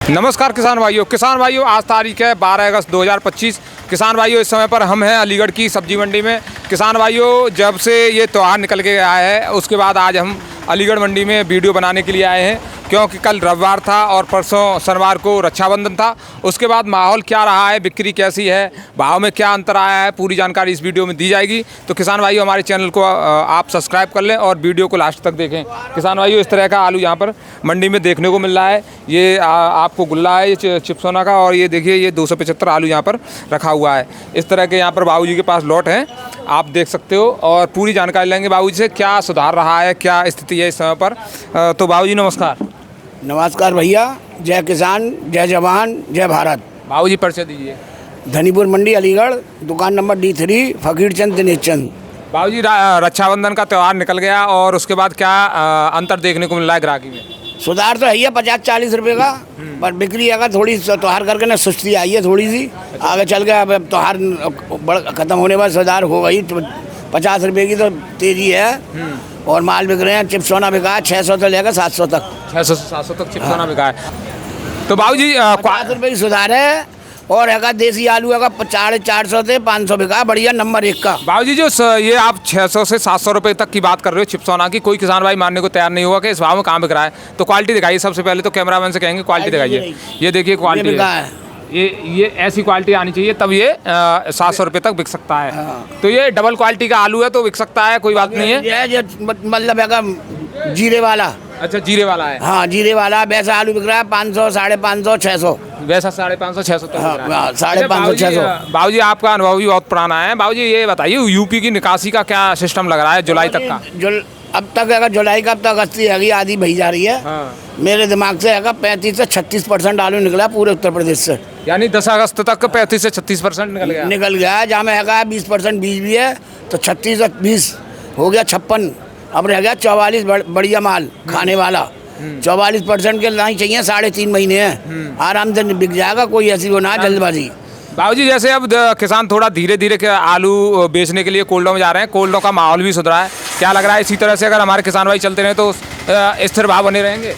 नमस्कार किसान भाइयों आज तारीख है 12 अगस्त 2025। किसान भाइयों इस समय पर हम हैं अलीगढ़ की सब्जी मंडी में। किसान भाइयों जब से ये त्यौहार निकल के आया है उसके बाद आज हम अलीगढ़ मंडी में वीडियो बनाने के लिए आए हैं, क्योंकि कल रविवार था और परसों शनिवार को रक्षाबंधन था। उसके बाद माहौल क्या रहा है, बिक्री कैसी है, भाव में क्या अंतर आया है, पूरी जानकारी इस वीडियो में दी जाएगी। तो किसान भाइयों हमारे चैनल को आप सब्सक्राइब कर लें और वीडियो को लास्ट तक देखें। किसान भाइयों इस तरह का आलू यहाँ पर मंडी में देखने को मिल रहा है। ये आपको गुल्ला है ये चिप्सोना का, और ये देखिए ये 275 आलू यहाँ पर रखा हुआ है। इस तरह के यहाँ पर बाबूजी के पास लॉट हैं, आप देख सकते हो, और पूरी जानकारी लेंगे बाबूजी से क्या सुधार रहा है, क्या स्थिति है इस समय पर। तो बाबूजी नमस्कार। नमस्कार भैया, जय किसान, जय जवान, जय भारत। बाबूजी परिचय दीजिए। धनीपुर मंडी अलीगढ़, दुकान नंबर D3, फकीर चंद दिनेश चंद। बाबूजी रक्षाबंधन का त्यौहार निकल गया और उसके बाद क्या अंतर देखने को मिल रहा है ग्राहकी में? सुधार तो है ही 50-40 रुपये का, पर बिक्री अगर थोड़ी त्योहार करके ना सुस्ती आई है थोड़ी सी। आगे चल के अब त्योहार खत्म होने बाद सुधार हो गई। 50 रुपये की तो तेजी है और माल बिक रहे हैं। चिप्सोना बिका है 600 से लेकर 700 तक। 600 से 700 तक चिप्सोना बिका है। तो बाबूजी 50 रुपये की सुधार है। और है देसी आलू है 450 से 500 बिका, बढ़िया नंबर 1 का। बाबूजी जो ये आप 600 से 700 रुपये तक की बात कर रहे हो चिप्सोना की, कोई किसान भाई मानने को तैयार नहीं होगा कि इस भाव में कहाँ बिक रहा है। तो क्वालिटी दिखाइए सबसे पहले, तो कैमरामैन से कहेंगे क्वालिटी दिखाइए। ये देखिए क्वालिटी है, ये ऐसी क्वालिटी आनी चाहिए तब ये 700 रुपये तक बिक सकता है। तो ये डबल क्वालिटी का आलू है तो बिक सकता है, कोई बात नहीं है। मतलब है जीरे वाला। अच्छा जीरे वाला है। हाँ जीरे वाला। वैसा आलू बिक रहा है 500, 550, 600। वैसा 550, 600 तक। 550, 600। बाबूजी आपका अनुभव भी बहुत पुराना है। बाबूजी ये बताइए यूपी की निकासी का क्या सिस्टम लग रहा है जुलाई तक का? अब तक अगर जुलाई का अब तक अगस्त है आधी भई जा रही है। मेरे दिमाग से है 35 से 36% आलू निकला पूरे उत्तर प्रदेश से। यानी 10 अगस्त तक 35 से 36% निकल गया। जहाँ में है 20% बीज भी है, तो 36 और 20 हो गया 56। अब रह गया 44 बढ़िया माल खाने वाला। 44% के नहीं चाहिए, 3.5 महीने हैं, आराम से बिक जाएगा। कोई ऐसी वो ना जल्दबाजी। बाबूजी जैसे अब किसान थोड़ा धीरे धीरे आलू बेचने के लिए कोल्डों में जा रहे हैं, कोल्डों का माहौल भी सुधरा है, क्या लग रहा है इसी तरह से अगर हमारे किसान भाई चलते रहे तो स्थिर भाव बने रहेंगे?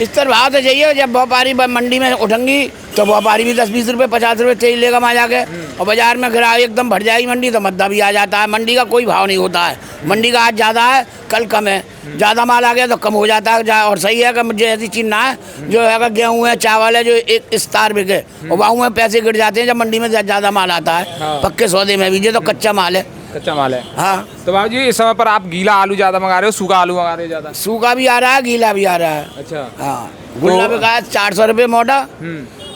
स्थिर भाव तो चाहिए। जब व्यापारी मंडी में उठेंगी तो व्यापारी भी 10-20 रुपये 50 रुपये तेज लेगा वहाँ जाके, और बाजार में ग्राहक एकदम भर जाएगी मंडी तो मद्दा भी आ जाता है। मंडी का कोई भाव नहीं होता है। मंडी का आज ज़्यादा है कल कम है, ज़्यादा माल आ गया तो कम हो जाता है। और सही है कि मुझे ऐसी चीज़ ना है जो है गेहूँ है, चावल है, जो एक स्टार बिके और वहाँ में पैसे गिर जाते हैं जब मंडी में ज़्यादा माल आता है। पक्के सौदे में भी ये तो कच्चा माल है। कच्चा माल है। हाँ। तो बाबूजी इस समय पर आप गीला आलू ज़्यादा मंगा रहे हो, सूखा आलू मंगा रहे हो ज़्यादा? सूखा भी आ रहा है, गीला भी आ रहा है। अच्छा। हाँ। गुल्ला बिका है 400 रुपये मोटा,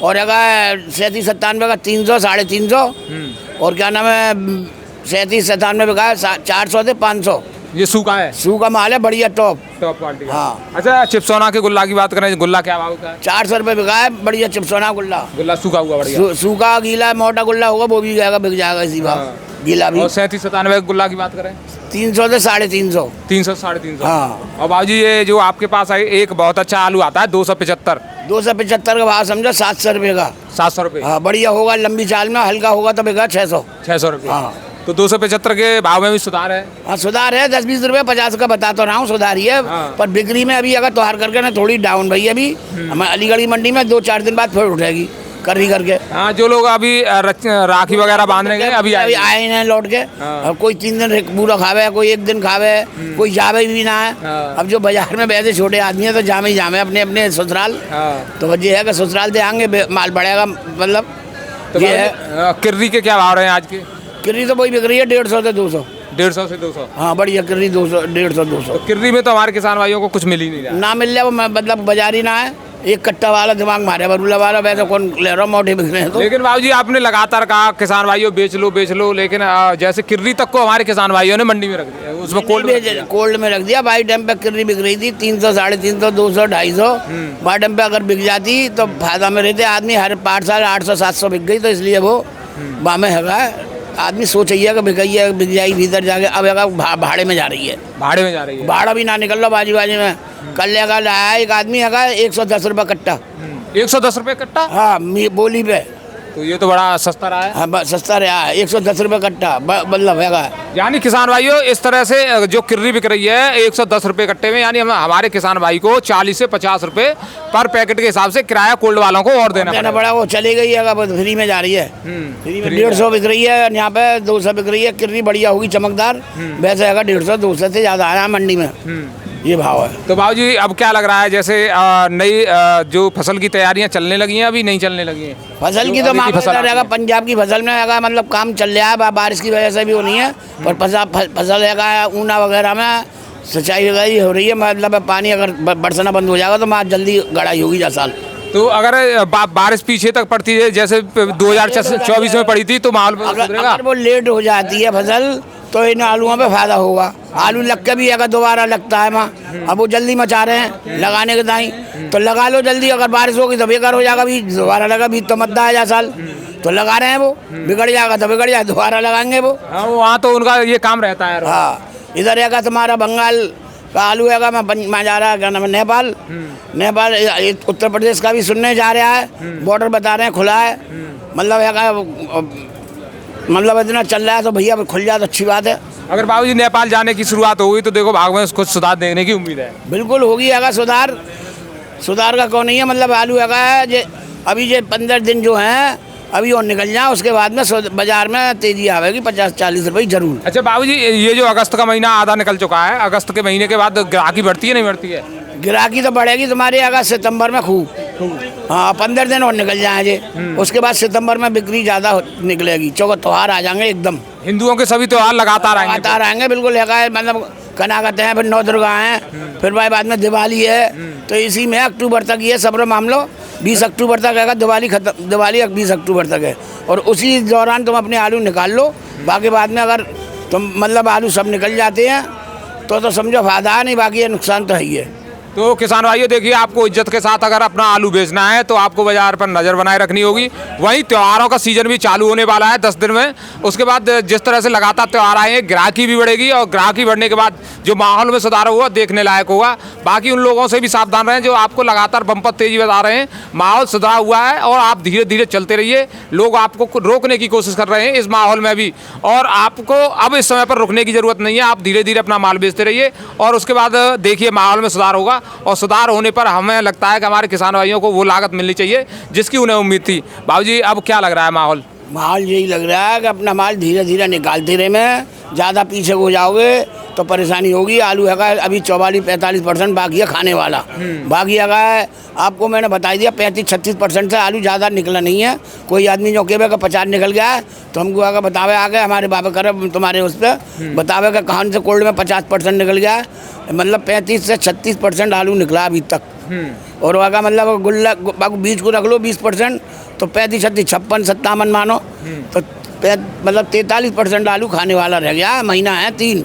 और अगर 37-97 का 300, 350। और क्या नाम है 37-97 बिका है 400 से 500। ये सूखा है? सूखा माल है, बढ़िया टॉप क्वालिटी। हाँ। अच्छा चिप्सोना के गुल्ला की बात करें, गुल्ला क्या भाव का है? 400 रुपये बिका है, बढ़िया चिप्सोना गुल्ला सूखा हुआ बढ़िया। सूखा गीला मोटा गुल्ला होगा वो भी जाएगा, बिक जाएगा इसी भाव। गीला भी। और 37-97 गुल्ला की बात करें 300 से 350। 300 से 350। हाँ। और बाबूजी ये जो आपके पास है एक बहुत अच्छा आलू आता है 275 का भाव समझो 700 रुपये का। 700 रुपये। हाँ बढ़िया होगा, लंबी चाल में हल्का होगा तो बिका 600 रुपये। हाँ। तो 275 के भाव में भी सुधार है? हाँ सुधार है, 10-20 रुपये 50 का बता तो रहा हूँ, सुधार ही है। पर बिक्री में अभी अगर त्योहार करके ना थोड़ी डाउन भई अभी हमारे अलीगढ़ की मंडी में 2-4 दिन बाद फिर उठेगी करके। हाँ जो लोग अभी राखी वगैरह बांधने गए अभी आए हैं लौट के। और कोई 3 दिन पूरा खावे, कोई 1 दिन खावे, कोई जावे भी ना है। अब जो बाजार में वैसे छोटे आदमी है तो जामे ही जामे अपने अपने ससुराल। तो वजह है कि ससुराल से आएंगे माल बढ़ेगा, मतलब ये है। किर्री के क्या भाव रहे हैं आज के? किर्री तो वही बिक रही है 150 से 200। 150 से 200। हाँ बढ़िया किर्री 200, 150, 200। तो किर्री में तो हमारे किसान भाइयों को कुछ मिल ही नहीं रहा। ना मिल जाए वो मतलब बाजार ही ना है। एक कट्टा वाला दिमाग मारे बरूला वाला, वैसे कौन ले रहा मोटे बिक रहे हैं तो। लेकिन बाबूजी आपने लगातार कहा किसान भाइयों बेच लो, लेकिन जैसे किर्री तक को हमारे किसान भाइयों ने मंडी में रख दिया, उसमें कोल्ड में रख दिया। बाई टाइम पे किर्री बिक रही थी 300, 350, 200, 250। बाई टाइम पे अगर बिक जाती तो फायदा में रहते आदमी। हर 5 साल 800, 700 बिक गई, तो इसलिए वो बामे है। आदमी सोचिए कि बिक जाएगी भीतर जाके। अब भाड़े में जा रही है, भाड़ा भी ना निकल लो बाजी में। कल लाया एक आदमी है 110 रुपये कट्टा। 110 रुपये कट्टा? हाँ बोली पे। तो ये तो बड़ा सस्ता रहा है। हाँ सस्ता रहा है, 110 रुपये कट्टा मतलब है। यानी किसान भाइयों इस तरह से जो किर्री बिक रही है 110 रुपये कट्टे में, यानी हमारे किसान भाई को 40 से 50 रुपये पर पैकेट के हिसाब से किराया कोल्ड वालों को और देना पड़ा। वो चली गई है, फ्री में जा रही है, फ्री में 150 बिक रही है, यहाँ पे 200 बिक रही है। किर्री बढ़िया होगी चमकदार, वैसे अगर 150 200 से ज़्यादा आया मंडी में, ये भाव है। तो बाबूजी अब क्या लग रहा है, जैसे नई जो फसल की तैयारियां चलने लगी हैं, अभी नहीं चलने लगी हैं? फसल की तो मामला रहेगा, पंजाब की फसल में रहेगा, मतलब काम चल रहा है, बारिश की वजह से भी वो नहीं है, पर फसल रहेगा ऊना वगैरह में सिंचाई वगैरह हो रही है, मतलब पानी अगर बरसना बंद हो जाएगा तो माँ जल्दी गड़ाई होगी 10 साल। तो अगर बारिश पीछे तक पड़ती है, जैसे 2024 में पड़ी थी, तो माहौल अगर वो लेट हो जाती है फसल तो इन आलूओं पे फायदा होगा। आलू लग के भी अगर दोबारा लगता है माँ, अब वो जल्दी मचा रहे हैं लगाने के दाई, तो लगा लो जल्दी, अगर बारिश होगी तो बेकार हो जाएगा, भी दोबारा लगा भी तो मद्दा है साल, तो लगा रहे हैं वो, बिगड़ जाएगा तो बिगड़ जाए, दोबारा लगाएंगे वो। हाँ वहाँ तो उनका ये काम रहता है। हाँ इधर रहेगा तुम्हारा बंगाल का आलू है, मैं जा रहा है क्या नाम है, नेपाल, नेपाल उत्तर प्रदेश का भी सुनने जा रहा है, बॉर्डर बता रहे हैं खुला है, मतलब इतना चल रहा है, तो भैया खुल जाए तो अच्छी बात है। अगर बाबूजी नेपाल जाने की शुरुआत होगी तो देखो भाग में कुछ सुधार देखने की उम्मीद है। बिल्कुल होगी, अगर सुधार का कौन नहीं है, मतलब आलू है अभी ये 15 दिन जो हैं अभी और निकल जाए, उसके बाद में बाजार में तेजी आवेगी 50-40 रुपये जरूर। अच्छा बाबूजी, ये जो अगस्त का महीना आधा निकल चुका है, अगस्त के महीने के बाद ग्राहकी बढ़ती है नहीं बढ़ती है? ग्राहकी तो बढ़ेगी तुम्हारी अगस्त सितंबर में खूब। हाँ 15 दिन और निकल जाएंगे, उसके बाद सितंबर में बिक्री ज़्यादा निकलेगी, चौका त्योहार आ जाएंगे एकदम। हिंदुओं के सभी त्योहार लगातार आएंगे बिल्कुल है, मतलब कना कहते हैं, फिर 9 दुर्गा हैं, फिर भाई बाद में दिवाली है, तो इसी में अक्टूबर तक ये सब्र मान लो, 20 अक्टूबर तक है दिवाली खत्म, दिवाली 20 अक्टूबर तक है, और उसी दौरान तुम अपने आलू निकाल लो। बाकी बाद में अगर तुम मतलब आलू सब निकल जाते हैं तो समझो फायदा है, नहीं बाकी ये नुकसान तो है ही है। तो किसान भाइयों देखिए, आपको इज्जत के साथ अगर अपना आलू बेचना है तो आपको बाजार पर नज़र बनाए रखनी होगी। वहीं त्योहारों का सीजन भी चालू होने वाला है 10 दिन में, उसके बाद जिस तरह से लगातार त्योहार आएंगे ग्राहकी भी बढ़ेगी, और ग्राहकी बढ़ने के बाद जो माहौल में सुधार हुआ देखने लायक होगा। बाकी उन लोगों से भी सावधान रहें जो आपको लगातार बम्पर तेजी बता रहे हैं। माहौल सुधरा हुआ है और आप धीरे धीरे चलते रहिए, लोग आपको रोकने की कोशिश कर रहे हैं इस माहौल में भी, और आपको अब इस समय पर रुकने की ज़रूरत नहीं है। आप धीरे धीरे अपना माल बेचते रहिए और उसके बाद देखिए माहौल में सुधार होगा, और सुधार होने पर हमें लगता है कि हमारे किसान भाइयों को वो लागत मिलनी चाहिए जिसकी उन्हें उम्मीद थी। बाबूजी अब क्या लग रहा है माहौल यही लग रहा है कि अपना माल धीरे धीरे निकालते रहे, में ज़्यादा पीछे हो जाओगे तो परेशानी होगी। आलू है अभी 44-45% बाकी है खाने वाला, बाकी है आपको मैंने बता दिया 35-36% से आलू ज़्यादा निकला नहीं है। कोई आदमी जो कहे का 50 निकल गया है तो हमको आगे बतावे, आगे हमारे बाबा करे तुम्हारे उस पर बतावे का कहान से कोल्ड में 50% निकल गया है, मतलब 35 से 36% आलू निकला अभी तक। और वहाँ मतलब गुल्ला बीज को रख लो 20%, तो 35-36-56-57 मानो, तो मतलब 43% आलू खाने वाला रह गया। महीना है 3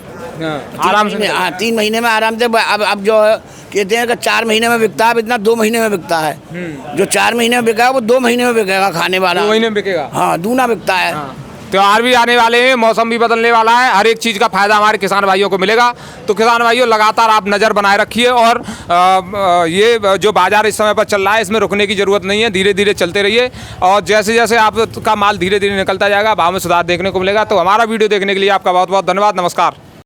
आराम से, हाँ 3 महीने में आराम से। अब जो कहते हैं कि 4 महीने में बिकता है, अब इतना 2 महीने में बिकता है। जो 4 महीने में बिका है वो 2 महीने में बिकेगा खाने वाला, 2 महीने में बिकेगा। हाँ दूना बिकता है। त्योहार भी आने वाले हैं, मौसम भी बदलने वाला है, हर एक चीज़ का फायदा हमारे किसान भाइयों को मिलेगा। तो किसान भाइयों लगातार आप नज़र बनाए रखिए, और ये जो बाजार इस समय पर चल रहा है इसमें रुकने की ज़रूरत नहीं है, धीरे धीरे चलते रहिए, और जैसे जैसे आपका माल धीरे धीरे निकलता जाएगा भाव में सुधार देखने को मिलेगा। तो हमारा वीडियो देखने के लिए आपका बहुत बहुत धन्यवाद। नमस्कार।